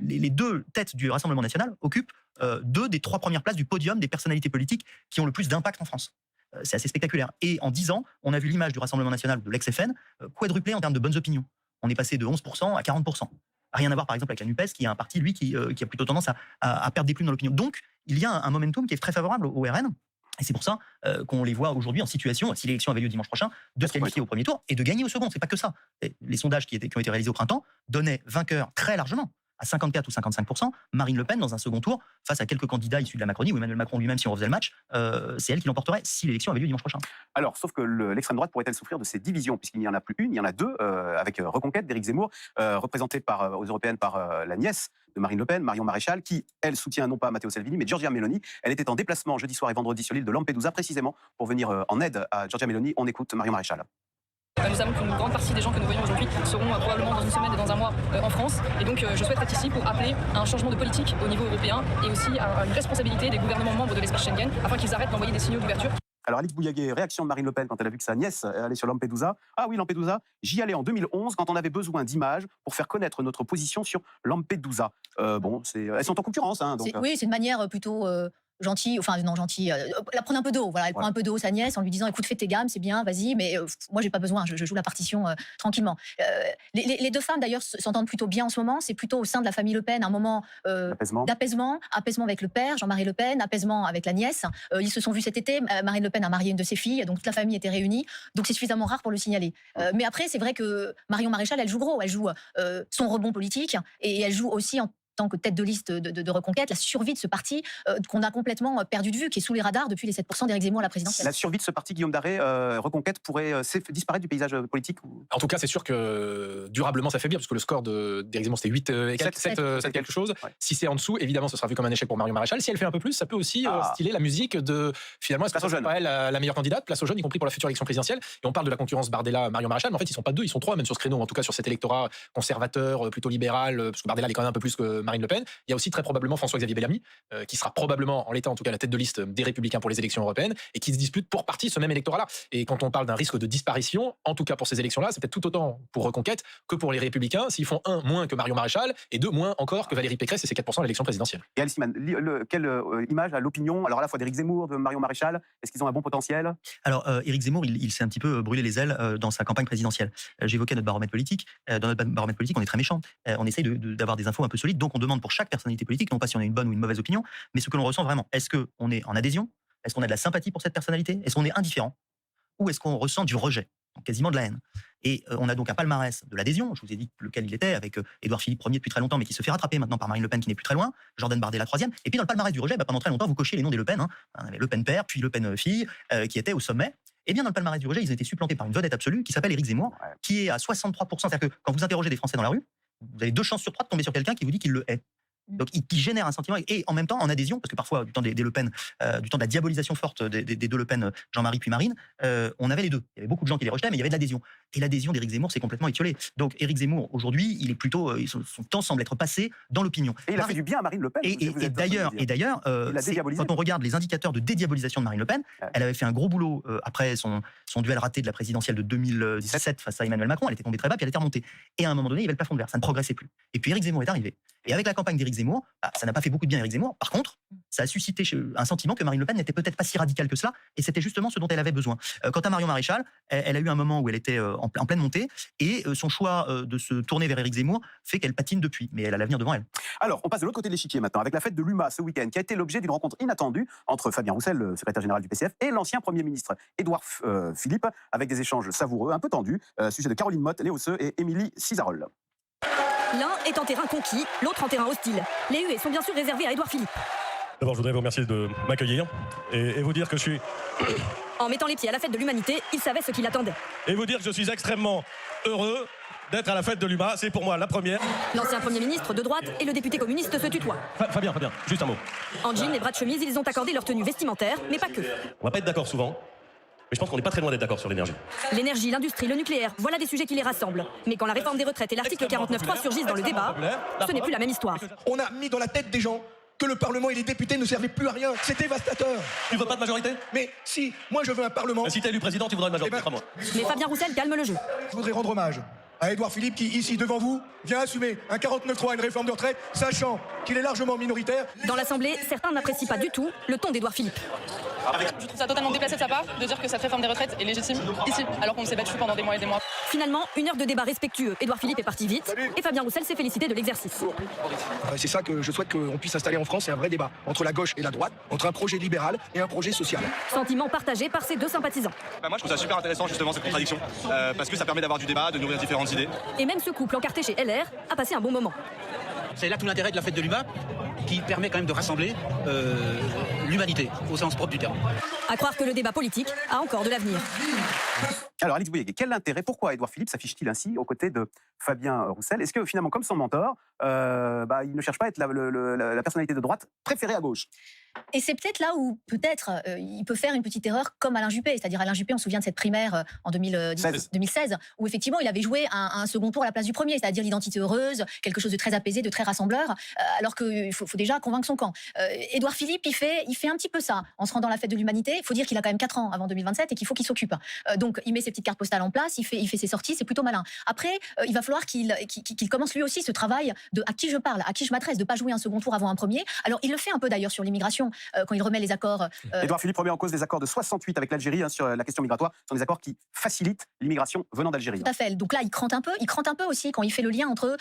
les deux têtes du Rassemblement national occupent 2 des 3 premières places du podium des personnalités politiques qui ont le plus d'impact en France. C'est assez spectaculaire. Et en 10 ans, on a vu l'image du Rassemblement national, de l'ex-FN, quadrupler en termes de bonnes opinions. On est passé de 11% à 40%. Rien à voir, par exemple, avec la NUPES, qui est un parti, lui, qui a plutôt tendance à perdre des plumes dans l'opinion. Donc, il y a un momentum qui est très favorable au RN. Et c'est pour ça qu'on les voit aujourd'hui en situation, si l'élection avait lieu dimanche prochain, de se qualifier au premier tour et de gagner au second. C'est pas que ça. Les sondages qui ont été réalisés au printemps donnaient vainqueur très largement, à 54 ou 55%, Marine Le Pen dans un second tour, face à quelques candidats issus de la Macronie, ou Emmanuel Macron lui-même, si on refaisait le match, c'est elle qui l'emporterait si l'élection avait lieu dimanche prochain. Alors, sauf que l'extrême droite pourrait-elle souffrir de ces divisions, puisqu'il n'y en a plus une, il y en a 2, avec Reconquête d'Éric Zemmour, représentée aux européennes par la nièce de Marine Le Pen, Marion Maréchal, qui, elle, soutient non pas Matteo Salvini, mais Giorgia Meloni. Elle était en déplacement jeudi soir et vendredi sur l'île de Lampedusa, précisément pour venir en aide à Giorgia Meloni. On écoute Marion Maréchal. Nous savons qu'une grande partie des gens que nous voyons aujourd'hui seront probablement dans une semaine et dans un mois en France. Et donc je souhaite être ici pour appeler à un changement de politique au niveau européen et aussi à une responsabilité des gouvernements membres de l'espace Schengen afin qu'ils arrêtent d'envoyer des signaux d'ouverture. Alors Alix Bouillaguet, réaction de Marine Le Pen quand elle a vu que sa nièce allait sur Lampedusa. Ah oui, Lampedusa, j'y allais en 2011 quand on avait besoin d'images pour faire connaître notre position sur Lampedusa. Elles sont en concurrence. Hein, donc, oui, c'est une manière plutôt... gentille, enfin non gentille, la prend un peu de haut, voilà, elle prend un peu de haut sa nièce en lui disant écoute fais tes gammes, c'est bien, vas-y, mais moi j'ai pas besoin, je joue la partition tranquillement. Les 2 femmes d'ailleurs s'entendent plutôt bien en ce moment, c'est plutôt au sein de la famille Le Pen un moment d'apaisement avec le père, Jean-Marie Le Pen, apaisement avec la nièce, ils se sont vus cet été, Marine Le Pen a marié une de ses filles, donc toute la famille était réunie, donc c'est suffisamment rare pour le signaler. Mais après c'est vrai que Marion Maréchal elle joue gros, elle joue son rebond politique et elle joue aussi en tant que tête de liste de Reconquête, la survie de ce parti qu'on a complètement perdu de vue, qui est sous les radars depuis les 7% d'Éric Zemmour à la présidentielle. La survie de ce parti, Guillaume Daré, Reconquête, pourrait disparaître du paysage politique En tout cas, c'est sûr que durablement ça fait bien, parce que le score d'Éric Zemmour c'était 8 et 7 quelque chose. Ouais. Si c'est en dessous, évidemment, ce sera vu comme un échec pour Marion Maréchal. Si elle fait un peu plus, ça peut aussi styler la musique de, finalement, est-ce que c'est pas elle la meilleure candidate, place aux jeunes, y compris pour la future élection présidentielle. Et on parle de la concurrence Bardella-Marion Maréchal, mais en fait, ils sont pas 2, ils sont 3 même sur ce créneau, en tout cas sur cet électorat conservateur, plutôt libéral, parce que Bardella est quand même un peu plus que Marine Le Pen. Il y a aussi très probablement François-Xavier Bellamy, qui sera probablement, en l'état en tout cas, la tête de liste des Républicains pour les élections européennes, et qui se dispute pour partie ce même électorat-là. Et quand on parle d'un risque de disparition, en tout cas pour ces élections-là, c'est peut-être tout autant pour Reconquête que pour les Républicains, s'ils font 1 moins que Marion Maréchal, et 2 moins encore que Valérie Pécresse et ses 4% à l'élection présidentielle. Et Alice Siman, quelle image à l'opinion, alors à la fois d'Éric Zemmour, de Marion Maréchal, est-ce qu'ils ont un bon potentiel? Alors, Éric Zemmour, il s'est un petit peu brûlé les ailes dans sa campagne présidentielle. J'évoquais notre baromètre politique. Dans notre baromètre politique, on est très méchant. On essaye d'avoir des infos un peu solides, donc on demande pour chaque personnalité politique, non pas si on a une bonne ou une mauvaise opinion, mais ce que l'on ressent vraiment. Est-ce qu'on est en adhésion? Est-ce qu'on a de la sympathie pour cette personnalité? Est-ce qu'on est indifférent? Ou est-ce qu'on ressent du rejet? Donc quasiment de la haine. Et on a donc un palmarès de l'adhésion, je vous ai dit lequel il était, avec Édouard Philippe premier depuis très longtemps, mais qui se fait rattraper maintenant par Marine Le Pen qui n'est plus très loin, Jordan Bardella 3e, et puis dans le palmarès du rejet, pendant très longtemps vous cochez les noms des Le Pen, hein. On avait Le Pen père, puis Le Pen fille, qui étaient au sommet. Et bien dans le palmarès du rejet, ils ont été supplantés par une vedette absolue qui s'appelle Éric Zemmour, qui est à 63%, c'est-à-dire que quand vous interrogez des Français dans la rue, vous avez 2 chances sur 3 de tomber sur quelqu'un qui vous dit qu'il le hait. Donc, qui génère un sentiment, et en même temps, en adhésion, parce que parfois, du temps des Le Pen, du temps de la diabolisation forte des 2 Le Pen, Jean-Marie puis Marine, on avait les 2. Il y avait beaucoup de gens qui les rejetaient, mais il y avait de l'adhésion. Et l'adhésion d'Éric Zemmour s'est complètement étiolée. Donc, Éric Zemmour, aujourd'hui, il est plutôt, son temps semble être passé dans l'opinion. Et il a fait du bien à Marine Le Pen. Et d'ailleurs, quand on regarde les indicateurs de dédiabolisation de Marine Le Pen, elle avait fait un gros boulot après son duel raté de la présidentielle de 2017 face à Emmanuel Macron. Elle était tombée très bas, puis elle était remontée. Et à un moment donné, il y avait le plafond de verre, ça ne progressait plus. Et puis Éric Zemmour est arrivé. Et avec la campagne d'Éric Zemmour, ça n'a pas fait beaucoup de bien à Éric Zemmour. Par contre, ça a suscité un sentiment que Marine Le Pen n'était peut-être pas si radicale que cela, et c'était justement ce dont elle avait besoin. Quant à Marion Maréchal, elle a eu un moment où elle était en pleine montée, et son choix de se tourner vers Éric Zemmour fait qu'elle patine depuis, mais elle a l'avenir devant elle. Alors, on passe de l'autre côté de l'échiquier maintenant, avec la fête de l'UMA ce week-end, qui a été l'objet d'une rencontre inattendue entre Fabien Roussel, le secrétaire général du PCF, et l'ancien Premier ministre Édouard Philippe, avec des échanges savoureux, un peu tendus, sujet de Caroline Motte, Léo Seux et Émilie Cizarol. L'un est en terrain conquis, l'autre en terrain hostile. Les huées sont bien sûr réservées à Édouard Philippe. D'abord, je voudrais vous remercier de m'accueillir et vous dire que je suis... En mettant les pieds à la fête de l'humanité, il savait ce qui l'attendait. Et vous dire que je suis extrêmement heureux d'être à la fête de l'UMA. C'est pour moi la première. L'ancien Premier ministre de droite et le député communiste se tutoient. Fabien, juste un mot. En jean et bras de chemise, ils ont accordé leur tenue vestimentaire, mais pas que. On va pas être d'accord souvent, mais je pense qu'on n'est pas très loin d'être d'accord sur l'énergie. L'énergie, l'industrie, le nucléaire, voilà des sujets qui les rassemblent. Mais quand la réforme des retraites et l'article 49.3 surgissent dans le débat, ce n'est plus la même histoire. On a mis dans la tête des gens que le Parlement et les députés ne servaient plus à rien. C'est dévastateur. Tu veux pas de majorité? Mais si, moi je veux un Parlement... Si t'es élu président, tu voudras une majorité, crois-moi. Mais Fabien Roussel calme le jeu. Je voudrais rendre hommage à Édouard Philippe qui, ici, devant vous, vient assumer un 49.3, une réforme de retraite, sachant qu'il est largement minoritaire. Dans l'Assemblée, certains n'apprécient pas du tout le ton d'Édouard Philippe. Je trouve ça totalement déplacé de sa part de dire que cette réforme des retraites est légitime ici, alors qu'on s'est battu pendant des mois et des mois. Finalement, une heure de débat respectueux. Édouard Philippe est parti vite et Fabien Roussel s'est félicité de l'exercice. C'est ça que je souhaite qu'on puisse installer en France, c'est un vrai débat entre la gauche et la droite, entre un projet libéral et un projet social. Sentiment partagé par ses deux sympathisants. Moi, je trouve ça super intéressant, justement, cette contradiction, parce que ça permet d'avoir du débat, de nourrir différentes idées. Et même ce couple encarté chez LR a passé un bon moment. C'est là tout l'intérêt de la fête de l'UMA, qui permet quand même de rassembler l'humanité, au sens propre du terme. À croire que le débat politique a encore de l'avenir. Alors, Alix Bouygues, quel intérêt, pourquoi Édouard Philippe s'affiche-t-il ainsi aux côtés de Fabien Roussel? Est-ce que finalement, comme son mentor, il ne cherche pas à être la personnalité de droite préférée à gauche? Et c'est peut-être là où, peut-être, il peut faire une petite erreur comme Alain Juppé. C'est-à-dire, Alain Juppé, on se souvient de cette primaire en 2016, où effectivement, il avait joué un second tour à la place du premier, c'est-à-dire l'identité heureuse, quelque chose de très apaisé, de très rassembleur, alors qu'il faut déjà convaincre son camp. Édouard Philippe, il fait un petit peu ça, en se rendant à la fête de l'humanité. Il faut dire qu'il a quand même 4 ans avant 2027 et qu'il faut qu'il s'occupe. Donc, il met ses petites cartes postales en place, il fait ses sorties, c'est plutôt malin. Après, il va falloir qu'il commence lui aussi ce travail de à qui je parle, à qui je m'adresse, de pas jouer un second tour avant un premier. Alors, il le fait un peu d'ailleurs sur l'immigration, quand il remet les accords. Édouard Philippe remet en cause les accords de 68 avec l'Algérie sur la question migratoire. Ce sont des accords qui facilitent l'immigration venant d'Algérie. Tout à fait. Donc là, il crante un peu aussi quand il fait le lien entre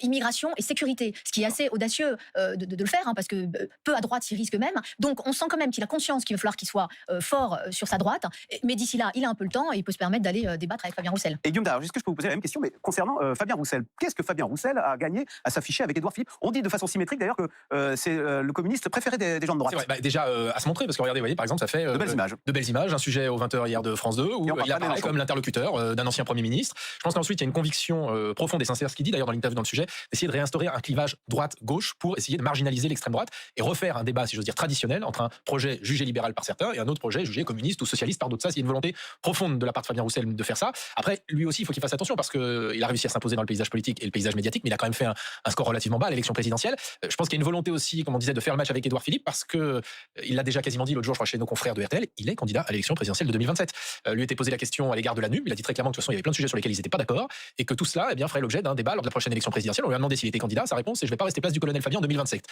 immigration et sécurité, ce qui est assez audacieux de le faire, parce que peu à droite, il risque même. Donc on sent quand même qu'il a conscience qu'il va falloir qu'il soit fort sur sa droite, mais d'ici là, il a un peu le temps et il peut se permettre d'aller débattre avec Fabien Roussel. Et Guillaume Darroch, est-ce que je peux vous poser la même question, mais concernant Fabien Roussel? Qu'est-ce que Fabien Roussel a gagné à s'afficher avec Édouard Philippe? On dit de façon symétrique d'ailleurs que c'est le communiste préféré des gens de droite. C'est vrai, déjà à se montrer, parce que regardez, vous voyez, par exemple, ça fait de belles images. Un sujet aux 20h hier de France 2, où il apparaît comme l'interlocuteur d'un ancien Premier ministre. Je pense qu'ensuite, il y a une conviction profonde et sincère, ce qu'il dit d'ailleurs dans l'interview dans le sujet, d'essayer de réinstaurer un clivage droite-gauche pour essayer de marginaliser l'extrême droite et refaire un débat, si j'ose dire, traditionnel entre un projet jugé libéral par certains et un autre projet jugé communiste ou socialiste par d'autres. Ça, c'est une volonté profonde de la part de Fabien Roussel de faire ça. Après, lui aussi, il faut qu'il fasse attention parce qu'il a réussi à s'imposer dans le paysage politique et le paysage médiatique, mais il a quand même fait un score relativement bas à l'élection présidentielle. Je pense qu'il y a une volonté aussi, comme on disait, de faire le match avec Édouard Philippe parce que il l'a déjà quasiment dit l'autre jour, je crois, chez nos confrères de RTL, il est candidat à l'élection présidentielle de 2027. Lui était posé la question à l'égard de la NUP, il a dit très clairement que de toute façon, il y avait plein de sujets sur lesquels ils n'étaient pas d'accord et que tout cela ferait l'objet d'un débat lors de la prochaine élection présidentielle. On lui a demandé s'il était candidat, sa réponse c'est je ne vais pas rester place du colonel Fabien en 2027.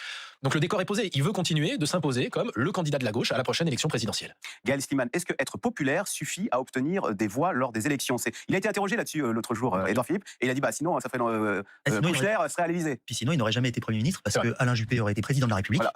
Donc le décor est posé, il veut continuer de s'imposer comme le candidat de la gauche à la prochaine élection présidentielle. Gaël Sliman, est-ce que être populaire suffit à obtenir des voix lors des élections? Il a été interrogé là-dessus l'autre jour, Édouard Philippe, et il a dit sinon ça ferait populaire serait à l'Élysée. Puis sinon il n'aurait jamais été Premier ministre parce que Alain Juppé aurait été président de la République. Voilà.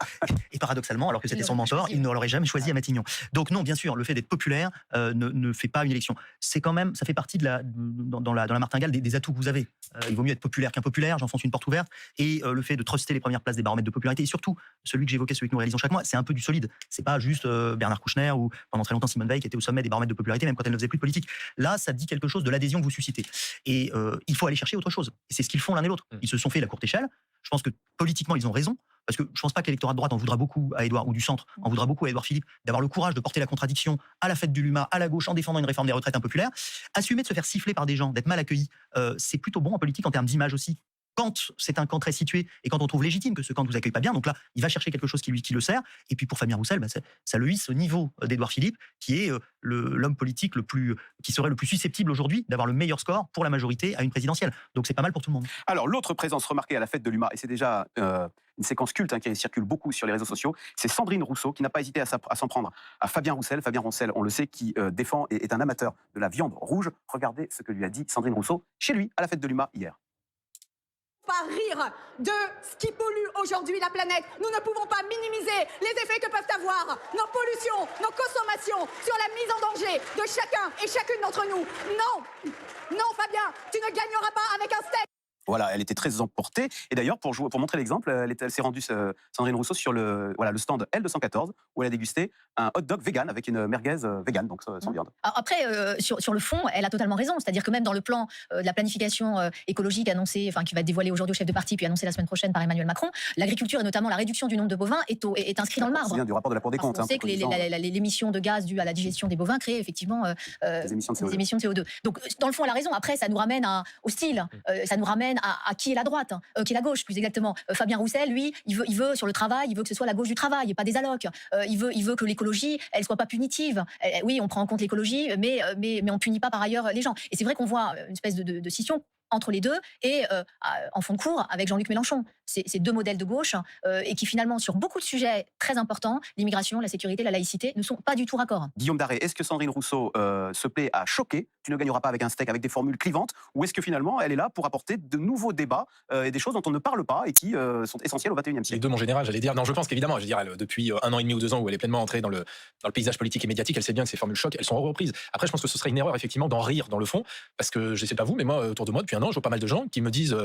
Et paradoxalement, alors que c'était son mentor, il ne l'aurait jamais choisi à Matignon. Donc non, bien sûr, le fait d'être populaire ne fait pas une élection. C'est quand même, ça fait partie dans la martingale des atouts que vous avez. Il vaut mieux être populaire qu'impopulaire, j'enfonce une porte ouverte. Et le fait de truster les premières places des baromètres de popularité, et surtout celui que j'évoquais, celui que nous réalisons chaque mois, c'est un peu du solide. C'est pas juste Bernard Kouchner ou pendant très longtemps Simone Veil qui était au sommet des baromètres de popularité, même quand elle ne faisait plus de politique. Là, ça dit quelque chose de l'adhésion que vous suscitez. Et il faut aller chercher autre chose. Et c'est ce qu'ils font l'un et l'autre. Ils se sont fait la courte échelle. Je pense que politiquement, ils ont raison. Parce que je ne pense pas que l'électorat de droite en voudra beaucoup à Édouard, ou du centre, en voudra beaucoup à Édouard Philippe, d'avoir le courage de porter la contradiction à la fête du Luma, à la gauche, en défendant une réforme des retraites impopulaire. Assumer de se faire siffler par des gens, d'être mal accueilli, c'est plutôt bon en politique en termes d'image aussi. Quand c'est un camp très situé et quand on trouve légitime que ce camp ne vous accueille pas bien, donc là, il va chercher quelque chose qui le sert. Et puis pour Fabien Roussel, ça le hisse au niveau d'Édouard Philippe, qui est l'homme politique qui serait le plus susceptible aujourd'hui d'avoir le meilleur score pour la majorité à une présidentielle. Donc c'est pas mal pour tout le monde. Alors l'autre présence remarquée à la fête de l'UMA, et c'est déjà une séquence culte qui circule beaucoup sur les réseaux sociaux, c'est Sandrine Rousseau qui n'a pas hésité à s'en prendre à Fabien Roussel. Fabien Roussel, on le sait, qui défend et est un amateur de la viande rouge. Regardez ce que lui a dit Sandrine Rousseau chez lui à la fête de l'UMA hier. Pas rire de ce qui pollue aujourd'hui la planète. Nous ne pouvons pas minimiser les effets que peuvent avoir nos pollutions, nos consommations sur la mise en danger de chacun et chacune d'entre nous. Non, non Fabien, tu ne gagneras pas avec un steak. Voilà, elle était très emportée. Et d'ailleurs, pour montrer l'exemple, elle s'est rendue, Sandrine Rousseau, sur le stand L214, où elle a dégusté un hot dog vegan avec une merguez vegan, donc sans viande. Après, sur le fond, elle a totalement raison. C'est-à-dire que même dans le plan de la planification écologique annoncé, qui va être dévoilé aujourd'hui au chef de parti, puis annoncé la semaine prochaine par Emmanuel Macron, l'agriculture et notamment la réduction du nombre de bovins est inscrit dans le marbre. C'est bien du rapport de la Cour des comptes. On sait que l'émission de gaz due à la digestion des bovins crée effectivement des émissions de CO2. Donc, dans le fond, elle a raison. Après, ça nous ramène au style. Ça nous ramène à qui est la droite, qui est la gauche, plus exactement. Fabien Roussel, lui, il veut sur le travail, il veut que ce soit la gauche du travail et pas des allocs. Il veut que l'écologie, elle soit pas punitive. Oui, on prend en compte l'écologie, mais on punit pas par ailleurs les gens. Et c'est vrai qu'on voit une espèce de scission entre les deux et en fond de cours avec Jean-Luc Mélenchon. C'est deux modèles de gauche et qui finalement, sur beaucoup de sujets très importants, l'immigration, la sécurité, la laïcité, ne sont pas du tout raccord. Guillaume Daré, est-ce que Sandrine Rousseau se plaît à choquer? Tu ne gagneras pas avec un steak, avec des formules clivantes, ou est-ce que finalement elle est là pour apporter de nouveaux débats et des choses dont on ne parle pas et qui sont essentielles au XXIe siècle? Les deux, mon général, j'allais dire. Non, je pense qu'évidemment, je veux dire, depuis 1 an et demi ou 2 ans où elle est pleinement entrée dans le paysage politique et médiatique, elle sait bien que ces formules choc, elles sont reprises. Après, je pense que ce serait une erreur effectivement d'en rire dans le fond, parce que je sais pas vous, mais moi autour de moi depuis 1 an, je vois pas mal de gens qui me disent,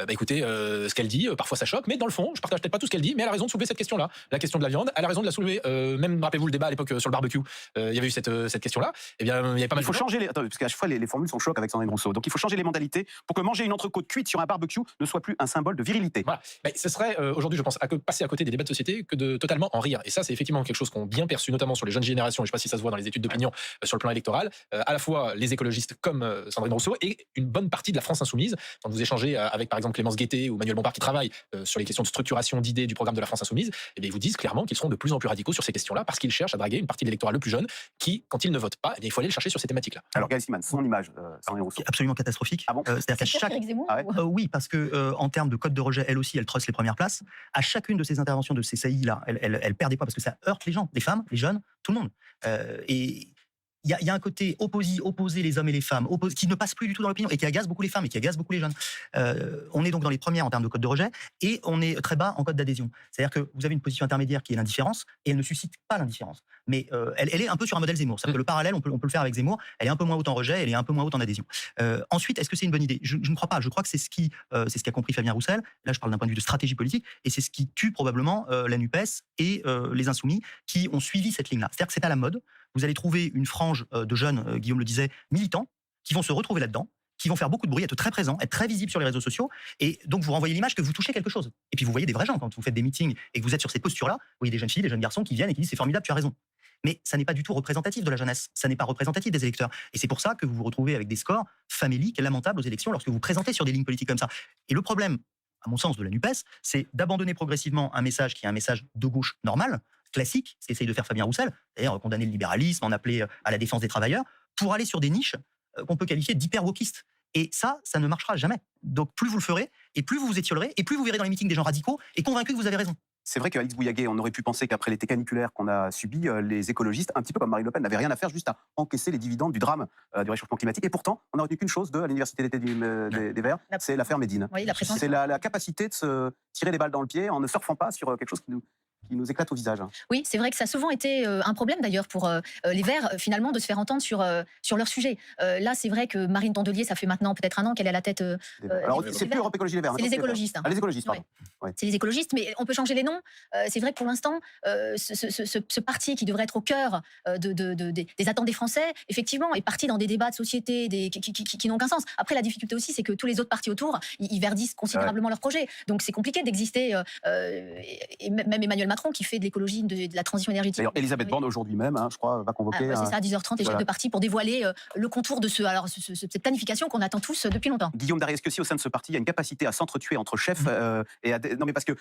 écoutez, ce qu'elle dit, parfois ça choque, mais dans le fond, je partage peut-être pas tout ce qu'elle dit, mais elle a raison de soulever cette question-là, la question de la viande. Elle a raison de la soulever. Même rappelez-vous le débat à l'époque sur le barbecue, il y avait eu cette question-là. Eh bien, il y avait pas mal. Il faut changer parce qu'à chaque fois les formules sont choc avec Sandrine Rousseau. Donc il faut changer les mentalités pour que manger une entrecôte cuite sur un barbecue ne soit plus un symbole de virilité. Voilà. Mais ce serait aujourd'hui, je pense, passer à côté des débats de société que de totalement en rire. Et ça, c'est effectivement quelque chose qu'on bien perçu, notamment sur les jeunes générations. Je ne sais pas si ça se voit dans les études d'opinion sur le plan électoral. À la fois les écologistes comme Sandrine Rousseau et une bonne partie de la France insoumise. Quand vous échangez avec par exemple Clémence Guettet ou Manuel Bompard qui travaillent sur les questions de structuration d'idées du programme de la France insoumise, eh bien, ils vous disent clairement qu'ils seront de plus en plus radicaux sur ces questions-là parce qu'ils cherchent à draguer une partie de l'électorat le plus jeune qui, quand il ne vote pas, eh bien, il faut aller le chercher sur ces thématiques-là. Alors Gaël Siman, son image, Sandrine Rousseau. Absolument catastrophique. Ah bon? C'est-à-dire qu'à chaque... oui, parce que en termes de code de rejet, elle aussi, elle truste les premières places. À chacune de ces interventions, de ces saillies là, elle perd des points parce que ça heurte les gens, les femmes, les jeunes, tout le monde. Et il y a un côté opposer les hommes et les femmes, qui ne passe plus du tout dans l'opinion et qui agace beaucoup les femmes et qui agace beaucoup les jeunes. On est donc dans les premières en termes de code de rejet et on est très bas en code d'adhésion. C'est-à-dire que vous avez une position intermédiaire qui est l'indifférence et elle ne suscite pas l'indifférence. Mais elle est un peu sur un modèle Zemmour. C'est-à-dire que le parallèle, on peut le faire avec Zemmour. Elle est un peu moins haute en rejet, elle est un peu moins haute en adhésion. Ensuite, est-ce que c'est une bonne idée? Je ne crois pas. Je crois que c'est ce qu'a compris Fabien Roussel. Là, je parle d'un point de vue de stratégie politique et c'est ce qui tue probablement la NUPES et les Insoumis qui ont suivi cette ligne-là. C'est-à-dire que c'est à la mode. Vous allez trouver une frange de jeunes, Guillaume le disait, militants, qui vont se retrouver là-dedans, qui vont faire beaucoup de bruit, être très présents, être très visibles sur les réseaux sociaux, et donc vous renvoyez l'image que vous touchez quelque chose. Et puis vous voyez des vrais gens, quand vous faites des meetings et que vous êtes sur ces postures-là, vous voyez des jeunes filles, des jeunes garçons qui viennent et qui disent c'est formidable, tu as raison. Mais ça n'est pas du tout représentatif de la jeunesse, ça n'est pas représentatif des électeurs. Et c'est pour ça que vous vous retrouvez avec des scores faméliques et lamentables aux élections lorsque vous présentez sur des lignes politiques comme ça. Et le problème, à mon sens, de la NUPES, c'est d'abandonner progressivement un message qui est un message de gauche normal, classique, ce qu'essaye de faire Fabien Roussel, c'est-à-dire condamner le libéralisme, en appeler à la défense des travailleurs, pour aller sur des niches qu'on peut qualifier d'hyper-wokistes. Et ça ne marchera jamais. Donc plus vous le ferez, et plus vous vous étiolerez, et plus vous verrez dans les meetings des gens radicaux et convaincus que vous avez raison. C'est vrai qu'Alice Bouillaguet, on aurait pu penser qu'après l'été caniculaire qu'on a subi, les écologistes, un petit peu comme Marine Le Pen, n'avaient rien à faire, juste à encaisser les dividendes du drame du réchauffement climatique. Et pourtant, on n'a retenu qu'une chose de l'Université d'été des Verts, c'est l'affaire Médine. Oui, c'est la capacité de se tirer les balles dans le pied en ne surfant pas sur quelque chose qui nous éclate au visage. Oui, c'est vrai que ça a souvent été un problème d'ailleurs pour les Verts, finalement, de se faire entendre sur leur sujet. Là, c'est vrai que Marine Tondelier, ça fait maintenant peut-être 1 an qu'elle est à la tête. Alors, c'est plus Europe Écologie Les Verts. C'est les écologistes. Ah, les écologistes, pardon. Ouais. C'est les écologistes, mais on peut changer les noms. C'est vrai que pour l'instant, ce parti qui devrait être au cœur des attentes des Français, effectivement, est parti dans des débats de société qui n'ont aucun sens. Après, la difficulté aussi, c'est que tous les autres partis autour, ils verdissent considérablement leur projet. Donc, c'est compliqué d'exister. Et même Emmanuel Macron, qui fait de l'écologie, de la transition énergétique. D'ailleurs, Elisabeth Borne, aujourd'hui même, je crois, va convoquer... c'est ça, à 10h30, les chefs de parti pour dévoiler le contour de cette planification qu'on attend tous depuis longtemps. Guillaume Daré, est-ce que si au sein de ce parti, il y a une capacité à s'entretuer entre chefs non, mais parce que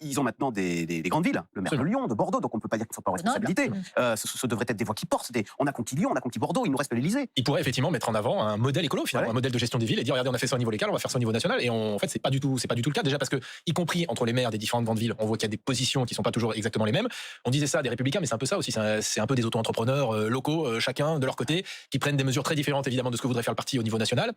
ils ont maintenant des grandes villes, le maire de Lyon, de Bordeaux, donc on ne peut pas dire qu'ils ne sont pas en responsabilité. Ce devrait être des voix qui portent. On a conquis Lyon, on a conquis Bordeaux, il nous reste l'Élysée. Il pourrait effectivement mettre en avant un modèle écolo, finalement, un modèle de gestion des villes et dire regardez, on a fait ça au niveau local, on va faire ça au niveau national. Et en fait, c'est pas du tout le cas, déjà parce que, y compris entre les maires des différentes grandes villes, on voit qu'il y a des positions qui ne sont pas toujours exactement les mêmes. On disait ça des Républicains, mais c'est un peu ça aussi. C'est un peu des auto-entrepreneurs locaux, chacun de leur côté, qui prennent des mesures très différentes évidemment de ce que voudrait faire le parti au niveau national.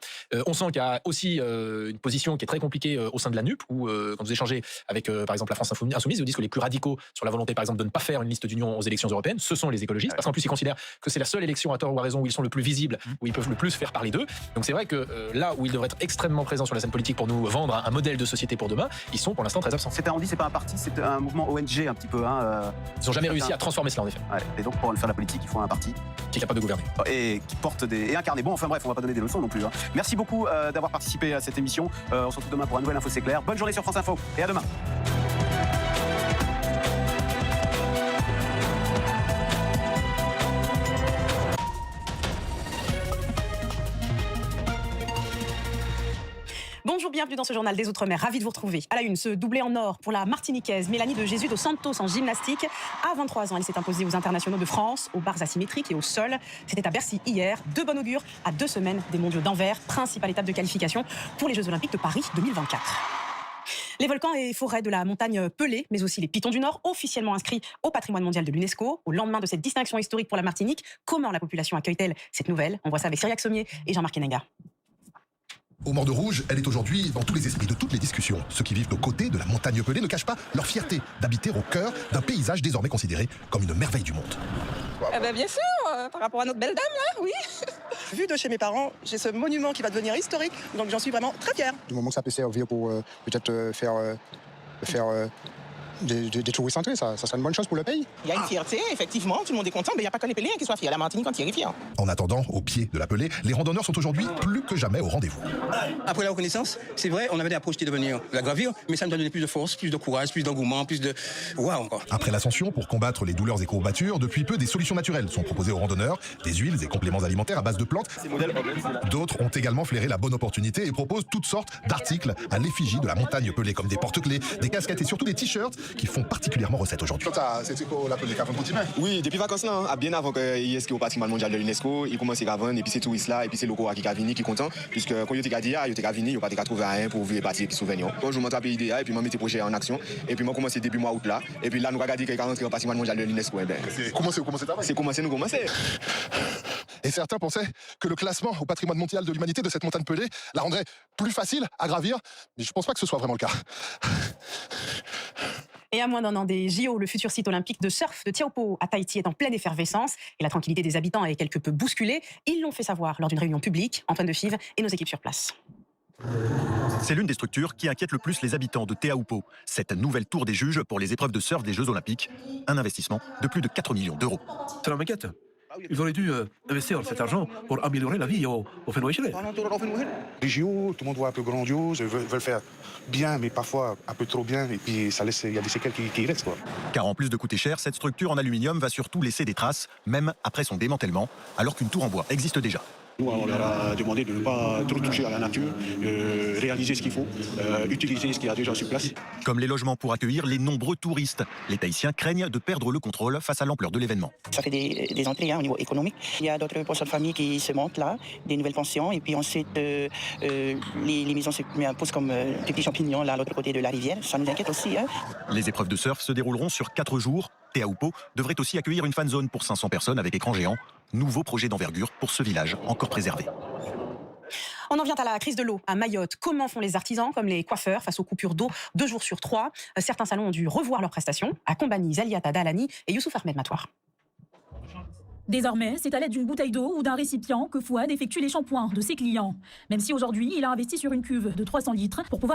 On sent qu'il y a aussi une position qui est très compliquée au sein de la NUP, où quand vous échangez avec par exemple la France Insoumise, ils vous disent que les plus radicaux sur la volonté par exemple de ne pas faire une liste d'union aux élections européennes, ce sont les écologistes, parce qu'en plus ils considèrent que c'est la seule élection à tort ou à raison où ils sont le plus visibles, où ils peuvent le plus faire parler d'eux. Donc c'est vrai que là où ils devraient être extrêmement présents sur la scène politique pour nous vendre un modèle de société pour demain, ils sont pour l'instant très absents. On dit c'est pas un parti, c'est un mouvement ONG un petit peu. Ils n'ont jamais réussi à transformer cela en effet. Ouais, et donc pour faire la politique, il faut un parti qui est capable de gouverner et qui porte et incarne. Bon, enfin bref, on va pas donner des leçons non plus. Merci beaucoup d'avoir participé à cette émission. On se retrouve demain pour un nouvel Info c'est clair. Bonne journée sur France Info et à demain. Bon Bonjour, bienvenue dans ce journal des Outre-mer. Ravi de vous retrouver. À la une, ce doublé en or pour la Martiniquaise Mélanie de Jésus dos Santos en gymnastique. À 23 ans, elle s'est imposée aux internationaux de France, aux barres asymétriques et au sol. C'était à Bercy hier. De bon augure à 2 semaines des mondiaux d'Anvers, principale étape de qualification pour les Jeux Olympiques de Paris 2024. Les volcans et forêts de la montagne Pelée, mais aussi les Pitons du Nord, officiellement inscrits au patrimoine mondial de l'UNESCO. Au lendemain de cette distinction historique pour la Martinique, comment la population accueille-t-elle cette nouvelle? On voit ça avec Cyriac Sommier et Jean-Marc Henninga. Au Mort de Rouge, elle est aujourd'hui dans tous les esprits de toutes les discussions. Ceux qui vivent aux côtés de la montagne Pelée ne cachent pas leur fierté d'habiter au cœur d'un paysage désormais considéré comme une merveille du monde. Eh ben bien sûr, par rapport à notre belle dame là, oui. Vu de chez mes parents, j'ai ce monument qui va devenir historique, donc j'en suis vraiment très fière. Du moment que ça peut servir pour peut-être faire des touristes entrées, ça serait une bonne chose pour le pays. Il y a une fierté, effectivement, tout le monde est content, mais il n'y a pas que les Péléens qui soient fiers. La Martinique entière est fière. En attendant, au pied de la Pelée, les randonneurs sont aujourd'hui plus que jamais au rendez-vous. Après la reconnaissance, c'est vrai, on avait des projeté de venir la gravir, mais ça me donne plus de force, plus de courage, plus d'engouement, plus de... Waouh encore. Après l'ascension, pour combattre les douleurs et courbatures, depuis peu, des solutions naturelles sont proposées aux randonneurs, des huiles et compléments alimentaires à base de plantes. D'autres ont également flairé la bonne opportunité et proposent toutes sortes d'articles à l'effigie de la montagne Pelée, comme des porte-clés, des casquettes et surtout des t-shirts qui font particulièrement recette aujourd'hui. C'est pour la Pelée Oui, depuis vacances là, bien avant qu'il y ait au patrimoine mondial de l'UNESCO, il commence à vendre et puis ces touristes là et puis ces locaux qui sont venus qui content puisque quand ils étaient dit ils étaient venus, ils n'ont pas trouvé rien pour ouvrir partir et puis souvenir. Quand je monte à l'idée et puis moi mettre projet en action et puis moi commencer début mois août là et puis là nous regardons qu'il y a rentré au patrimoine mondial de l'UNESCO et ben c'est commencé nous commencer. Et certains pensaient que le classement au patrimoine mondial de l'humanité de cette montagne Pelée la rendrait plus facile à gravir, mais je pense pas que ce soit vraiment le cas. Et à moins d'un an des JO, le futur site olympique de surf de Teahupo'o à Tahiti est en pleine effervescence et la tranquillité des habitants est quelque peu bousculée. Ils l'ont fait savoir lors d'une réunion publique. Antoine Defive et nos équipes sur place. C'est l'une des structures qui inquiète le plus les habitants de Teahupo'o. Cette nouvelle tour des juges pour les épreuves de surf des Jeux Olympiques, un investissement de plus de 4 millions d'euros. Ça m'inquiète. Ils auraient dû investir cet argent pour améliorer la vie au Fénoé-Chilé. Les JO, tout le monde voit un peu grandiose, veulent faire bien, mais parfois un peu trop bien, et puis il y a des séquelles qui restent, quoi. Car en plus de coûter cher, cette structure en aluminium va surtout laisser des traces, même après son démantèlement, alors qu'une tour en bois existe déjà. Nous, on leur a demandé de ne pas trop toucher à la nature, réaliser ce qu'il faut, utiliser ce qu'il y a déjà sur place. Comme les logements pour accueillir les nombreux touristes. Les Tahitiens craignent de perdre le contrôle face à l'ampleur de l'événement. Ça fait des entrées au niveau économique. Il y a d'autres pensions de famille qui se montent là, des nouvelles pensions, et puis ensuite les maisons se posent comme des petits champignons là, à l'autre côté de la rivière. Ça nous inquiète aussi. Les épreuves de surf se dérouleront sur 4 jours. Teahupo'o devrait aussi accueillir une fan zone pour 500 personnes avec écran géant. Nouveau projet d'envergure pour ce village encore préservé. On en vient à la crise de l'eau à Mayotte. Comment font les artisans, comme les coiffeurs, face aux coupures d'eau 2 jours sur 3? Certains salons ont dû revoir leurs prestations. À Combani, Zaliata Dalani et Youssouf Ahmed Matoir. Désormais, c'est à l'aide d'une bouteille d'eau ou d'un récipient que Fouad effectue les shampoings de ses clients. Même si aujourd'hui, il a investi sur une cuve de 300 litres pour pouvoir